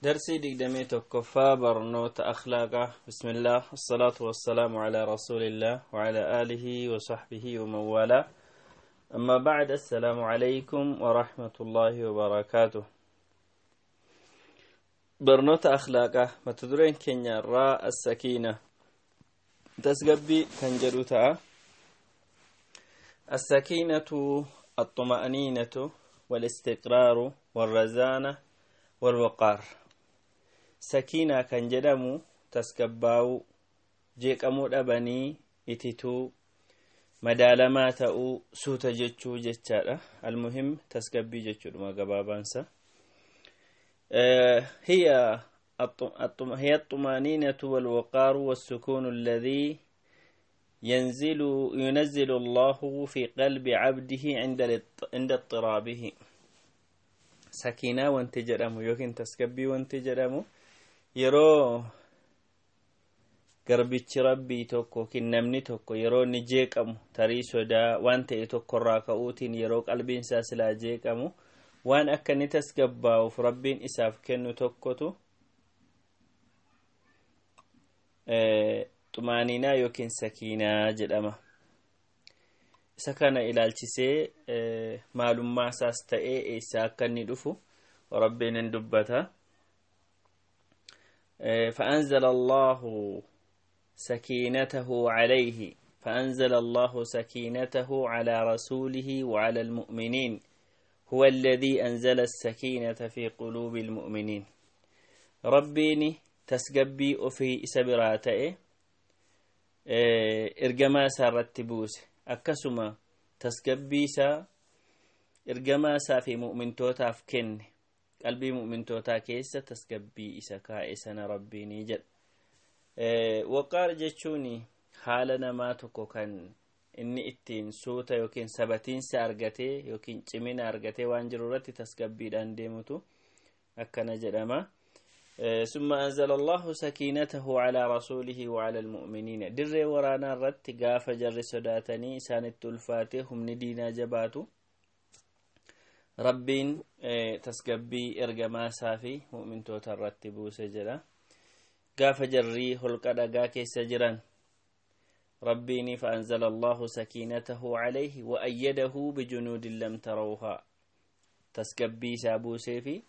درسي دقدمي تكفى برنوت أخلاقه. بسم الله والصلاة والسلام على رسول الله وعلى آله وصحبه ومن والاه. أما بعد، السلام عليكم ورحمة الله وبركاته. برنوت أخلاقه متدرين كنيا راء السكينة تسقبي كنجروتا. السكينة الطمأنينة والاستقرار والرزانة والوقار. سكينة كان جدمو تسكباو جيكمو دبني اتتو مدالما تأو سوتا جتشو جتشارة. المهم تسكبي جتشو ما قبابانسا. هي الطمأنينة والوقار والسكون الذي ينزل الله في قلب عبده عند اضطرابه. سكينة وانت جرمو يوكين تسكبي وانت جرمو yeroo garbichi rabbii tokko kinnamni tokko yeroo ni jeeqamu tarii sodaa waan ta'e tokko irraa ka'uutiin yeroo qalbiin isaa silaa jeeqamu waan akka ni tasgabbaa'uuf rabbiin isaaf kennu tokkotu xumaaninaa yookiin sakiinaa jedhama. isa kana ilaalchisee maalummaa isaas ta'ee eessaa akka inni dhufu rabbiin hin dubbata. فأنزل الله سكينته على رسوله وعلى المؤمنين. هو الذي أنزل السكينة في قلوب المؤمنين. ربيني تسقبي في سبراته إرجما سارتبوس أكسما تسقبي سا إرجما سا في مؤمن توتا فكن قلبي مؤمن توتا كيسة تسقبي إسكا إسنا ربيني جد. وقار جتشوني حالنا ما تكو كان إني اتين سوتا يوكين سبتين سارغتي يوكين چمين أرغتي وانجرورتي تسقبي دان ديمتو أكنا جدما. ثم أنزل الله سكينته على رسوله وعلى المؤمنين. در ورانا رت قاف جر سداتني سان التلفاتي هم ندينا جباتو ربين تسقبي إرجما سافي مؤمن توتا رتبو سجلا قاف جري هلقا دقا كيس جران ربيني. فأنزل الله سكينته عليه وأيده بجنود لم تروها. تسقبي سابو سيفي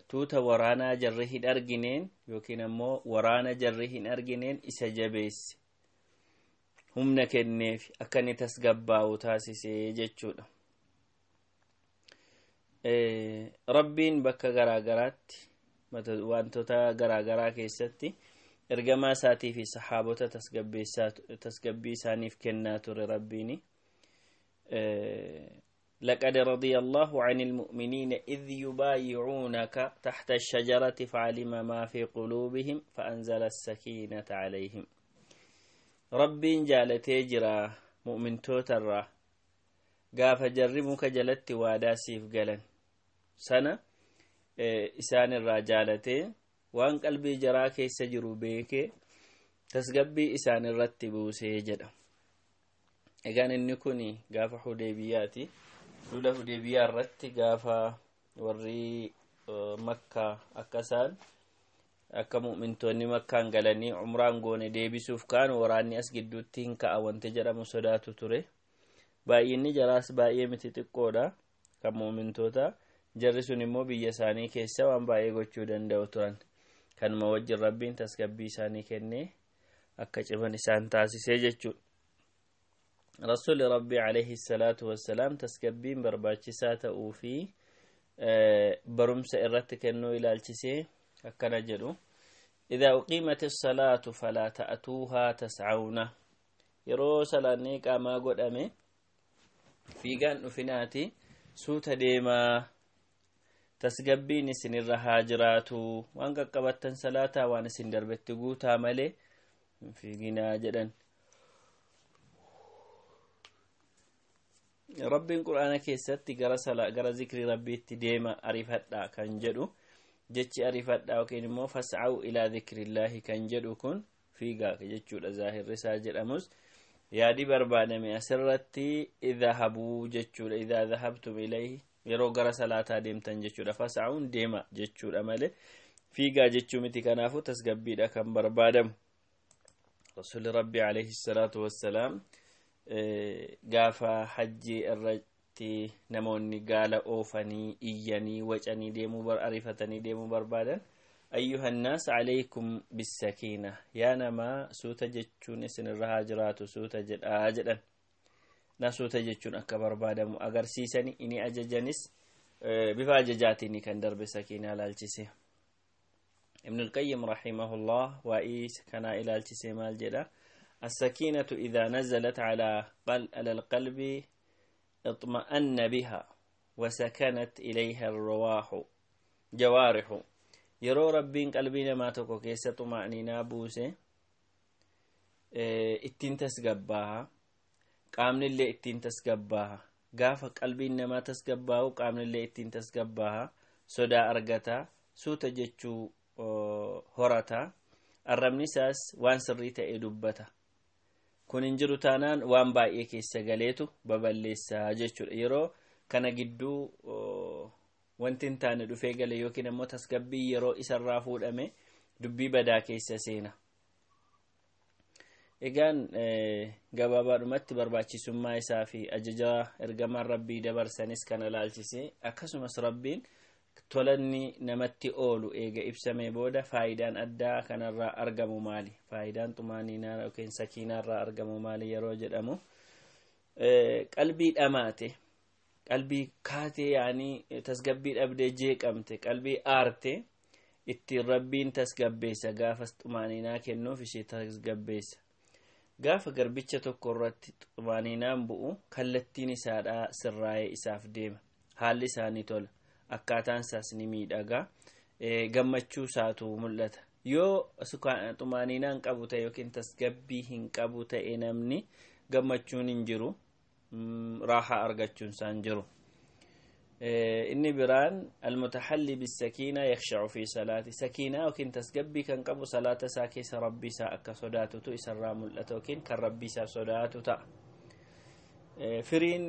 توتا ورانا جرهن أرجنين يوكين أمو ورانا جرهن أرجنين إسجابيس هم نكنيف أكني تسقباو تاسيسي جتشودا. ربين بكا غراغرات وانتوتا غراغرا كيستي ارجما ساتي في صحابوتا تسقبي سانيف كناتور ربيني. لقد رضي الله عن المؤمنين إذ يبايعونك تحت الشجرة فعلم ما في قلوبهم فأنزل السكينة عليهم. ربين جالتي جرا مؤمن توتر قاف جرمك جلت واداسيف قلن سنة إسان الرجالتين وان قلبي جراك يسجروا بيك تسقبي إسان الرتبو سيجد. إغان النكوني قاف حديبياتي لولا حديبيا الرت قاف وري مكة أكسان أكا مؤمنتوني مكة انقلني عمران قوني ديبسوف كان وراني أسجدوتين كأوان تجرى مسوداتو تري baay'inni jaraas baay'ee miti xiqqoodha kan mu'mintoota. jarri sun immoo biyya isaanii keessa waan baay'ee gochuu danda'u turan. kanuma wajjin rabbiin tasgabbii isaanii kennee akka ciman isaan taasisee jechuudha. rasuulli rabbii alayhi salaatu wassalaam tasgabbiin barbaachisaa ta'uu fi barumsa irratti kennuu ilaalchisee akkana jedhu. idhaa uqiimati salaatu falaa ta'atuuhaa tas'awna. yeroo salaanni qaamaa godhame fiigaan dhufinaati suuta deemaa tasgabbiin isin irra haa jiraatu waan qaqqabattan salaataa waan isin darbetti guutaa malee fiiginaa jedhan. rabbiin qur'aana keessatti gara zikri rabbiitti deema arifadhaa kan jedhu jechi arifadhaa yookiin immoo fas'au ilaa zikrillaahi kan jedhu kun fiigaa jechuudha. zaahirri isaa jedhamus yaadi barbaadame asirratti idhahabuu jechuudha. idhaa dhahabtum ilayhi yeroo gara salaataa deemtan jechuudha. Fas'aun deema jechuudha malee fiigaa jechuu miti. Kanaafuu tasgabbiidha kan barbaadamu. Rasuulli Rabbii alayhi salaatu wassalaam gaafa hajjii irratti namoonni gaala oofanii iyyanii wacanii deemuu ariifatanii deemuu barbaadan أيها الناس عليكم بالسكينة يا نما سوتا جتشون اسن الرهاجرات سوتا جدا نسوتا جتشون أكبر بعدم أجر سيسني إني أججنس بفاججاتني كان درب سكينة لالجسي ابن القيم رحمه الله وإيس كان إلى الجسي مال جدا السكينة إذا نزلت على القلب اطمأن بها وسكنت إليها الرواح جوارح yeroo rabbiin qalbii namaa tokko keessa xuma'niinaa buuse ittiin tasgabbaaha qaamnillee ittiin tasgabbaaha gaafa qalbiin namaa tasgabbaahu qaamnillee ittiin tasgabbaaha sodaa argata suuta jechuu horata arrabni isaas waan sirrii ta'e dubbata kun hin jiru taanaan waan baay'ee keessa galeetu baballeessaa jechuudha yeroo kana gidduu wanti hin taane dhufee gale yookiin immoo tasgabbii yeroo isarraa fuudhame dubbii badaa keessa seena. Egaan gabaabaadhumatti barbaachisummaa isaa fi ajaja ergamaan rabbii dabarsanis kana laalchisee akkasumas rabbiin tolanni namatti oolu eega ibsamee booda faayidaan addaa kanarraa argamu maali? Faayidaan xumaaniinaa yookiin sakiinaarraa argamu maali yeroo jedhamu qalbii dhamaate qalbii kaatee yaani tasgabbii dhabdee jeeqamte qalbii aarte ittiin rabbiin tasgabbeessa gaafas xumaaniinaa kennuuf ishee tasgabbeessa gaafa garbicha tokko irratti xumaaniinaan bu'u kallattiin isaadhaa sirraa'ee isaaf deema haalli isaanii tola akkaataan isaas ni miidhaga gammachuu isaatu mul'ata yoo xumaaniinaan qabu ta'e yookiin tasgabbii hin qabu ta'e namni gammachuun hin jiru راحة أرجتشون سانجرو إني بران المتحلي بالسكينة يخشع في صلاة سكينة وكن تسجبي كان قبو صلاة ساكيس ربي ساك صداتو تو إسرام اللتوكين كربي سا صداتو تا فرين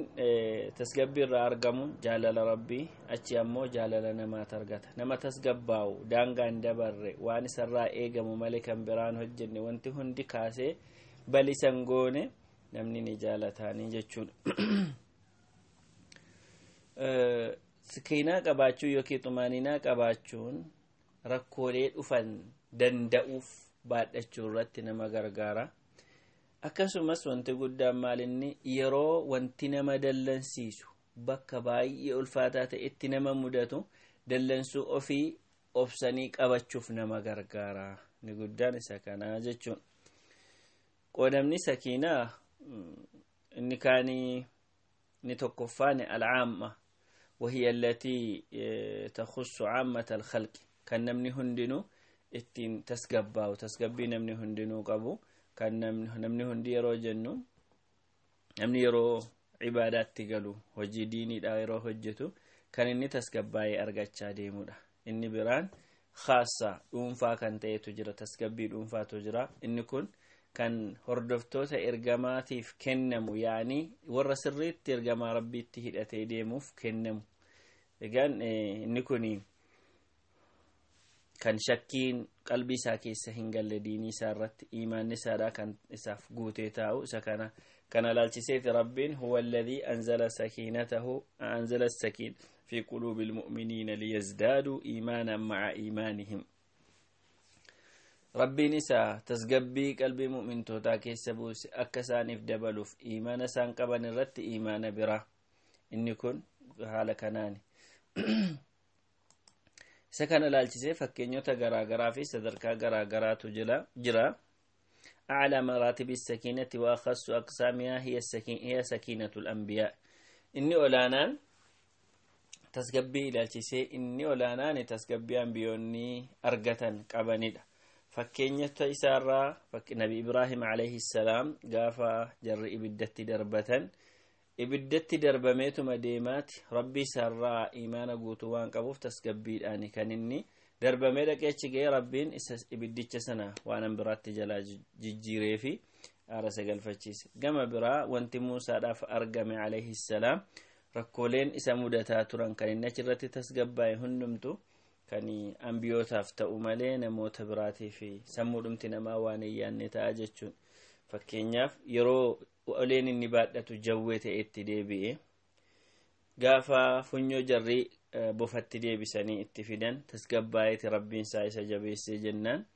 تسجبي الرارقمون جالل ربي أتي أمو جالل نما ترقت نما تسجباو دانغان دبر واني سرا إيقمو ملكا بران هجني وانتهن دي كاسي بلي سنغوني namni ni jaalataanii jechuudha. Sakiinaa qabaachuu yookiin xumaaninaa qabaachuun rakkoolee dhufan danda'uuf baadhachuu irratti nama gargaara. Akkasumas wanti guddaan maalinni yeroo wanti nama dallansiisu bakka baay'ee ulfaataa ta'etti nama mudatu dallansuu ofii obsanii qabachuuf nama gargaara. Ni guddaan isa kanaa jechuudha. Qoodamni sakiinaa إن كان نتوقفان العامة وهي التي تخص عامة الخلق كان نمني هندنو اتين تسقبا وتسقبي نمني هندنو قبو كان نمني هندي يرو جنو نمني يرو عبادات تقلو وجي ديني دا يرو هجتو كان إني تسقبا أرغتشا ديمو دا إني بران خاصة أنفا كان تيتجرى تسقبي أنفا تجرى إني كن kan hordoftoota ergamaatiif kennamu yaani warra sirriitti ergamaa rabbiitti hidhatee deemuuf kennamu egaan inni kuni kan shakkiin qalbii isaa keessa hin galle diinii isaa irratti iimaanni isaadhaa kan isaaf guutee taa'u isa kana laalchiseeti rabbiin huwa alladhii anzala sakiinatahu anzala as-sakiin fi quluubil mu'miniina liyazdaaduu iimaanan ma'a iimaanihim rabbiin isaa tasgabbii qalbii mu'mintootaa keessa buuse akka isaaniif dabaluuf iimaana isaan qaban irratti iimaana biraa inni kun haala kanaani isa kana laalchisee fakkeenyota garaagaraa fi sadarkaa garaagaraatu jira أعلى مراتب السكينة وأخص أقسامها هي سكينة الأنبياء إني أولانان تسقبي لالشيء إني أولانان تسقبي أنبيوني أرغتن قبنيدا فكينيتا إسارة نبي إبراهيم عليه السلام قافا جر إبدت دربة إبدت دربميت مديمات ربي سرى إيمان قوتوان قبوف تسقبي الآن كان إني دربمي دقيتش جاي ربين إبدتش سنة وانا برات جلا جيجيري في أرسق الفتشيس قام برا وانت موسى داف أرقم عليه السلام rakkooleen isa mudataa turan kan inni achirratti tasgabbaa'e hundumtu kan ambiyootaaf ta'u malee namoota biraatiif sammuudhumti namaa waan hin yaanne ta'a jechuun. Fakkeenyaaf yeroo oleen inni baadhatu jawwee ta'e itti deebi'e gaafa funyoo jarrii bofatti deebisanii itti fidan tasgabbaa'eeti rabbiin isaa isa jabeessee jennaan.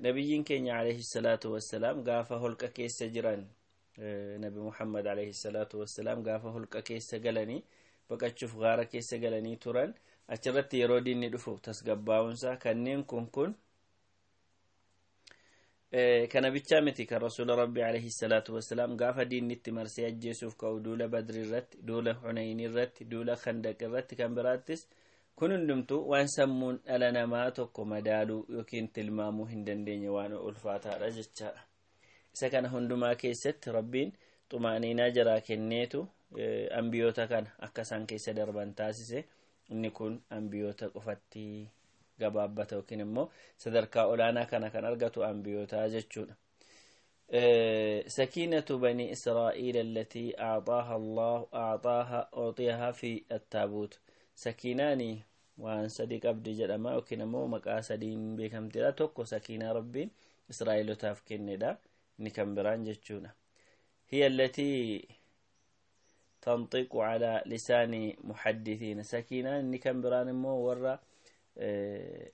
Nabiyyiin keenya alayhi salaatu wassalaam gaafa holqa keessa jiran nabi Muhammad alayhi salaatu wassalaam gaafa holqa keessa galanii baqachuuf gaara keessa galanii turan achirratti yeroo diinni dhufu tasgabbaa'uunsaa kanneen kun kana bichaa miti kan rasuula rabbi alayhi salaatu wassalaam gaafa diinni itti marsee ajjeesuuf ka'u duula badri irratti duula hunayn irratti duula khandaq irratti kan biraattis kun hundumtu waan sammuun dhala namaa tokko madaaluu yookiin tilmaamuu hin dandeenye waan ulfaataadha jechaadha. Isa kana hundumaa keessatti rabbiin xumaaniinaa jaraa kenneetu ambiyoota kana akka isaan keessa darban taasise. Inni kun ambiyoota qofatti gabaabbata yookiin immoo sadarkaa olaanaa kana kan argatu ambiyootaa jechuudha. Sakiinatu bani Israa'iil allatii أعطاها في التابوت sakiinaani waan sadii qabdi jedhama yookiin immoo maqaa sadiin beekamtedha. Tokko sakiinaa rabbiin Israa'eelotaaf kennedha. Inni kan biraan jechuudha. hiya allatii تنطق على لسان محدثين سكينة إن كان بران مو ورا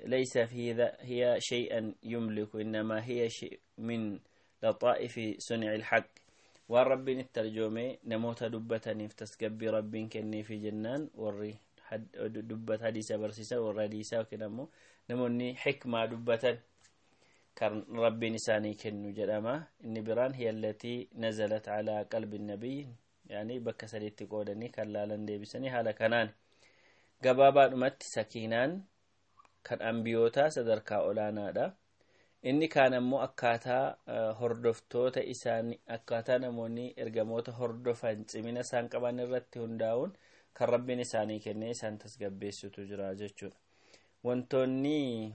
ليس في هي شيئا يملك إنما هي شيء من لطائف صنع الحق والرب الترجمة نموت دبة نفتسكب رب كني في جنان وري دبة حديثة برسيسة والرديسة وكنمو نموني حكمة دبة كان رب نساني كنو جرما إن بران هي التي نزلت على قلب النبي يعني bakka sadiitti qoodanii kan laalan deebisanii haala kanaan gabaabaadhumatti sakiinaan kan ambiyootaa sadarkaa olaanaadha. Inni kaan ammoo akkaataa hordoftoota isaanii akkaataa namoonni ergamoota hordofan cimina isaan qaban irratti hundaa'uun kan rabbiin isaanii kennee isaan tasgabbeessutu jira jechuudha. Wantoonni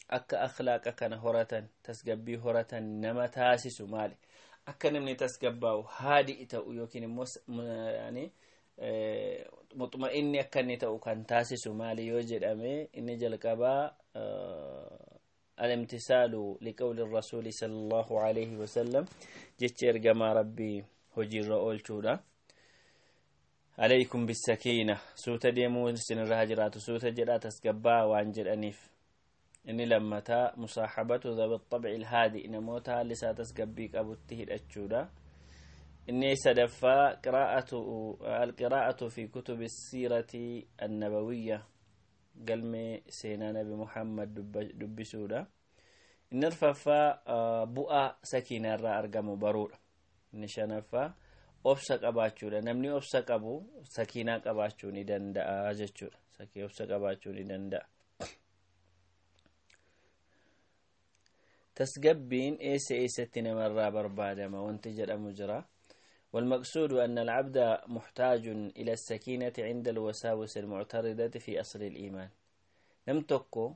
akka akhlaaqa kana horatan tasgabbii horatan nama taasisu maali? Akka namni tasgabbaa'u haadii ta'u yookiin immoo yani mutma'inni akka inni ta'u kan taasisu maali yoo jedhame inni jalqabaa al-imtisaalu liqawli rasuuli sallallahu alayhi wa sallam jecha ergamaa rabbii hojiirra oolchuudha. Alaykum bisakiina suuta deemuu isinirraa jiraatu suuta jedhaa tasgabbaa waan jedhaniif. inni lammataa musaahabatu dhabi الطبع الهادئ namoota lisaa tasgabbii qabutti hidhachuudha. inni sadaffaa القراءة في كتب السيرة النبوية galmee seenaa nabi Muhammad dubbisuudha. inni arfaffaa bu'aa sakiinaa irraa argamu baruudha. inni shanaffaa obsa qabaachuudha. namni obsa qabu sakiinaa qabaachuu ni danda'a jechuudha. sakii obsa qabaachuu ni danda'a. تسجبين إيستنا مرة بربادما وانتجر مجرى. والمقصود أن العبد محتاج إلى السكينة عند الوساوس المعترضة في أصل الإيمان. نمتكو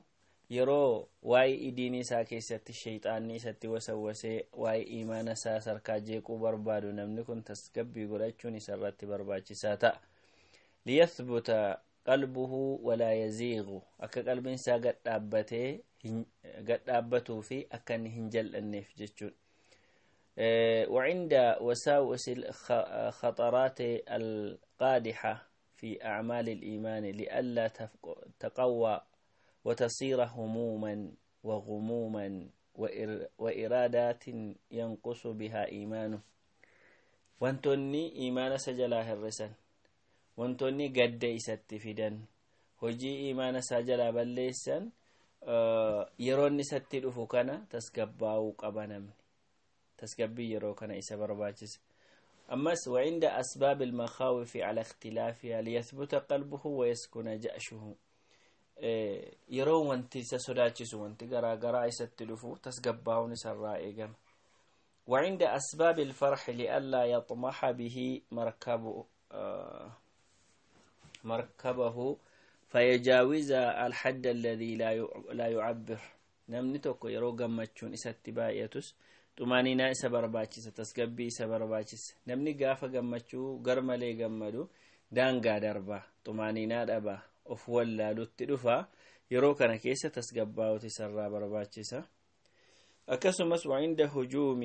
يرو واي إديني ساكي ست الشيطاني ست وسوسي واي إيمان ساسر كاجيكو بربادو نمنكن تسجب يقولاتشوني سرات برباجي ساتا ليثبت قلبه ولا يزيغ. أكا قلب ساقت أبته قد أبته في أكن هنجل النف جتشون. وعند وساوس الخطرات القادحة في أعمال الإيمان لئلا تقوى وتصير هموما وغموما وإرادات ينقص بها إيمانه. وانتوني إيمان سجلاه الرسل وانتوني قد يستفيدن هجي إيمان سجلا بليسن يرون ستلفو كان تسكباو قبنمني تسكبي يرو كان إسا برباجس. أمس وعند أسباب المخاوف على اختلافها ليثبت قلبه ويسكن جأشه. يرو وانتي سسوداجس وانتي قرا ستلفو تسكباو نسر رائقا. وعند أسباب الفرح لألا يطمح به مركبه فيجاوز الحد الذي لا يعبر. نمني توكو يرو قمتشون إسا اتباعيتس xumaaniinaa isa barbaachisa tasgabbii isa barbaachisa namni gaafa gammachuu garmalee gammadu daangaa darba xumaaniinaa dhaba of wallaalutti dhufa yeroo kana keessa tasgabbaa'uuti sarraa barbaachisa akkasumas وعند هجوم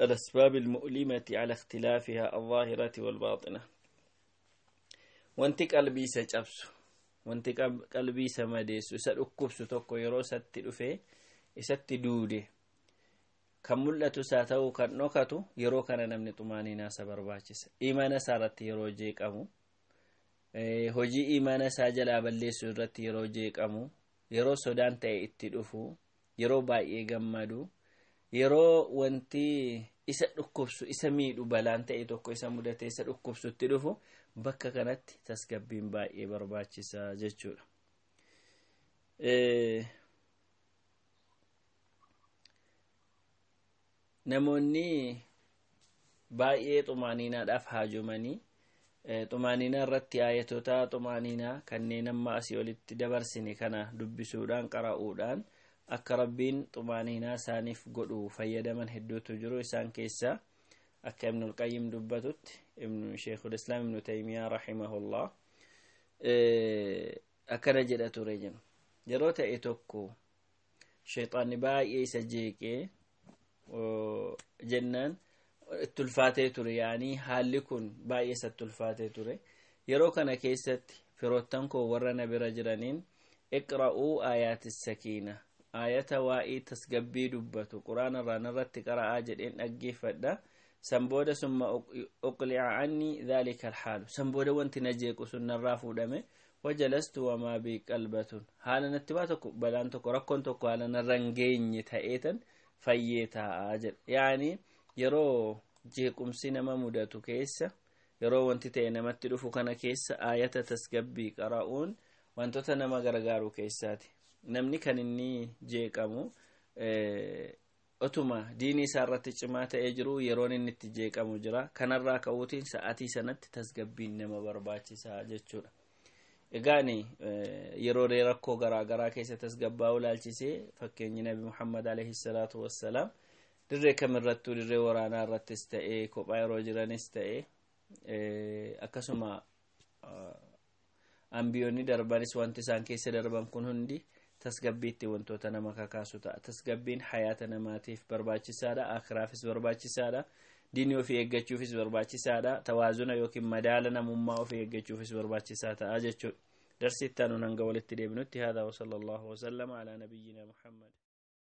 الأسباب المؤلمة على اختلافها الظاهرة والباطنة wanti qalbii isa cabsu wanti qalbii isa madeessu isa dhukkubsu tokko yeroo isatti dhufe isatti duude kan mul'atu isaa ta'uu kan dhokatu yeroo kana namni xumaaniinaa isa barbaachisa imaana isaa irratti yeroo jeeqamu hojii imaana isaa jalaa balleessu irratti yeroo jeeqamu yeroo sodaan ta'e itti dhufu yeroo baay'ee gammadu yeroo wanti isa dhukkubsu isa miidhu balaan ta'e tokko isa mudate isa dhukkubsutti dhufu bakka kanatti tasgabbiin baay'ee barbaachisaa jechuudha namoonni baay'ee xumaaniinaadhaaf haajomanii xumaaniinaa irratti aayatoota xumaaniinaa kanneen amma asii olitti dabarsine kana dubbisuudhaan qara'uudhaan akka rabbiin xumaaniinaa isaaniif godhu fayyadaman hedduutu jiru isaan keessaa akka ibn al-qayyim dubbatutti ibn sheikhul islam ibn taymiyyah rahimahullah akkana jedha ture jenna yeroo ta'e tokko shayxaanni baay'ee isa jeeqee jennaan tulfaatee ture yaani haalli kun baay'ee isa tulfaatee ture yeroo kana keessatti firoottan koo warra na bira jiraniin iqra'uu aayatis sakiina ayata waa'ee tasgabbii dubbatu quraana irraan irratti qara'aa jedheen dhaggeeffadha sanbooda summa uqli'a anni dhalika alhaalu sanbooda wanti na jeequ sun narraa fuudhame wajalastu wamaa bi qalbatun haala natti baa tokko balaan tokko rakkoon tokko haala narra hin geenye ta'eetan fayyee taa'aa jedha yaani yeroo jeequmsi nama mudatu keessa yeroo wanti ta'e namatti dhufu kana keessa ayata tasgabbii qara'uun wantoota nama gargaaru keessaati namni kan inni jeeqamu otuma diinii isaa irratti cimaa ta'ee jiru yeroon inni itti jeeqamu jira kanarraa ka'uutiin sa'atii sanatti tasgabbiin nama barbaachisaa jechuudha egaani yeroo rakkoo garaa keessa tasgabbaa'uu ilaalchisee fakkeenyi nabi Muhammad alayhi salatu wassalaam dirree kamirrattuu dirree waraanaa irrattis ta'ee kophaa yeroo jiranis ta'ee akkasuma ambiyoonni darbanis wanti isaan keessa darban kun hundi tasgabbiitti wantoota nama kakaasu ta'a tasgabbiin hayaata namaatiif barbaachisaadha akhiraafis barbaachisaadha diinii ofii eeggachuufis barbaachisaadha tawaazuna yookiin madaala namummaa ofii eeggachuufis barbaachisaa ta'a jechuudha darsiitti aanu hanga walitti deebinutti haadaa wa sallallahu wa sallama ala nabiyyina Muhammad